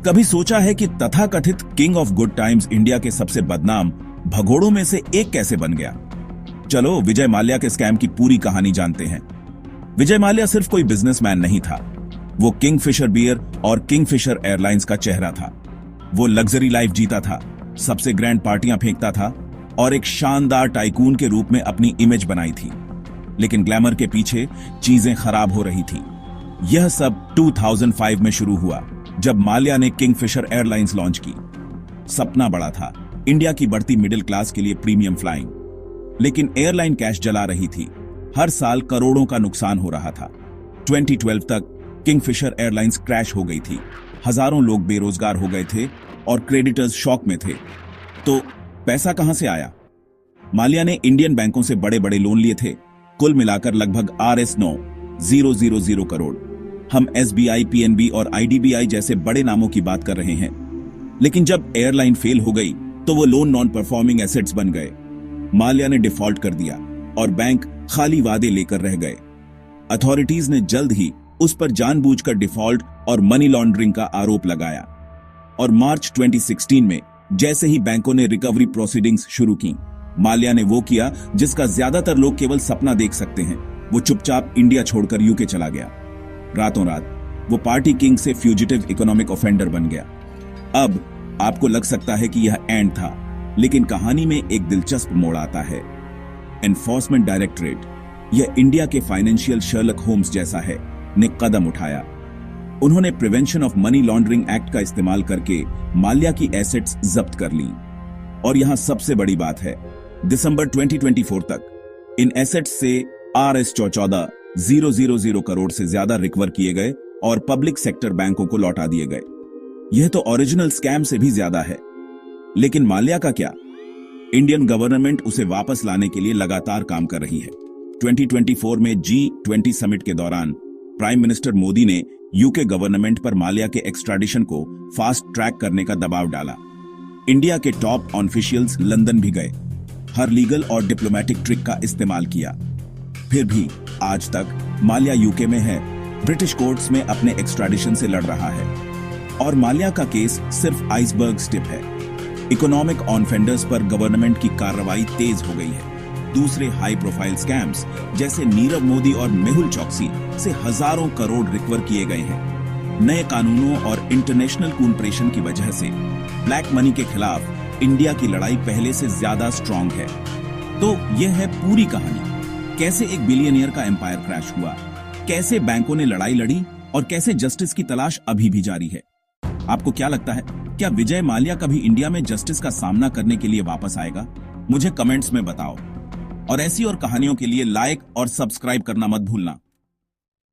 कभी सोचा है कि तथाकथित king of good times India के सबसे बदनाम भगोड़ों में से एक कैसे बन गया? चलो विजय माल्या के स्कैम की पूरी कहानी जानते हैं। विजय माल्या सिर्फ कोई बिजनेसमैन नहीं था, वो किंगफिशर बियर और किंगफिशर एयरलाइंस का चेहरा था। वो लग्जरी लाइफ जीता था, सबसे ग्रैंड पार्टियां फेंकता था और एक शानदार टाइकून के रूप में अपनी इमेज बनाई थी। लेकिन ग्लैमर के पीछे चीजें खराब हो रही थी। यह सब 2005 में शुरू हुआ जब माल्या ने किंगफिशर एयरलाइंस लॉन्च की। सपना बड़ा था, इंडिया की बढ़ती मिडिल क्लास के लिए प्रीमियम फ्लाइंग, लेकिन एयरलाइन कैश जला रही थी। हर साल करोड़ों का नुकसान हो रहा था। 2012 तक किंगफिशर एयरलाइंस क्रैश हो गई थी। हजारों लोग बेरोजगार हो गए थे और क्रेडिटर्स शॉक में थे। तो पैसा कहां से आया? माल्या ने इंडियन बैंकों से बड़े बड़े लोन लिए थे, कुल मिलाकर लगभग Rs9,000 करोड़। हम SBI, PNB और IDBI जैसे बड़े नामों की बात कर रहे हैं। लेकिन जब एयरलाइन फेल हो गई तो वो लोन नॉन परफॉर्मिंग एसेट्स बन गए। माल्या ने डिफॉल्ट कर दिया और बैंक खाली वादे लेकर रह गए। अथॉरिटीज ने जल्द ही उस पर जानबूझकर डिफॉल्ट और मनी लॉन्ड्रिंग का आरोप लगाया। और मार्च 2016 में जैसे ही बैंकों ने रिकवरी प्रोसीडिंग्स शुरू की, माल्या ने वो किया जिसका ज्यादातर लोग केवल सपना देख सकते हैं। वो चुपचाप इंडिया छोड़कर यूके चला गया। रातों रात वो पार्टी किंग से फ्यूजिटिव इकोनॉमिक ऑफेंडर बन गया। अब आपको लग सकता है कि यह एंड था, लेकिन कहानी में एक दिलचस्प मोड़ आता है। एनफोर्समेंट डायरेक्टरेट, यह इंडिया के फाइनेंशियल शर्लक होम्स जैसा है, ने कदम उठाया। उन्होंने prevention of money laundering act का इस्तेमाल करके माल्या की एसेट्स जब्त कर ली। और यहां सबसे बड़ी बात है, दिसंबर 2024 तक इन एसेट्स से Rs14,000 करोड़ से ज्यादा रिकवर किए गए और पब्लिक सेक्टर बैंकों को लौटा दिए गए। यह तो ओरिजिनल स्कैम से भी ज्यादा है। लेकिन माल्या का क्या? इंडियन गवर्नमेंट उसे वापस लाने के लिए लगातार काम कर रही है। 2024 में G20 समिट के दौरान प्राइम मिनिस्टर मोदी ने यूके गवर्नमेंट पर माल्या के एक्स्ट्राडिशन को फास्ट ट्रैक करने का दबाव डाला। इंडिया के टॉप ऑफिशियल्स लंदन भी गए, हर लीगल और डिप्लोमेटिक ट्रिक का इस्तेमाल किया। फिर भी आज तक माल्या यूके में है, ब्रिटिश कोर्ट्स में अपने एक्स्ट्राडिशन से लड़ रहा है। और माल्या का केस सिर्फ आइसबर्ग टिप है। इकोनॉमिक ऑफेंडर्स पर गवर्नमेंट की कार्रवाई तेज हो गई है। दूसरे हाई प्रोफाइल स्कैम्स जैसे नीरव मोदी और मेहुल चोकसी से हजारों करोड़ रिकवर किए गए हैं। नए कानूनों और इंटरनेशनल कूपरेशन की वजह से ब्लैक मनी के खिलाफ इंडिया की लड़ाई पहले से ज्यादा स्ट्रांग है। तो यह है पूरी कहानी। कैसे एक बिलियनियर का एम्पायर क्रैश हुआ, कैसे बैंकों ने लड़ाई लड़ी और कैसे जस्टिस की तलाश अभी भी जारी है। आपको क्या लगता है, क्या विजय माल्या कभी इंडिया में जस्टिस का सामना करने के लिए वापस आएगा? मुझे कमेंट्स में बताओ। और ऐसी और कहानियों के लिए लाइक और सब्सक्राइब करना मत भूलना।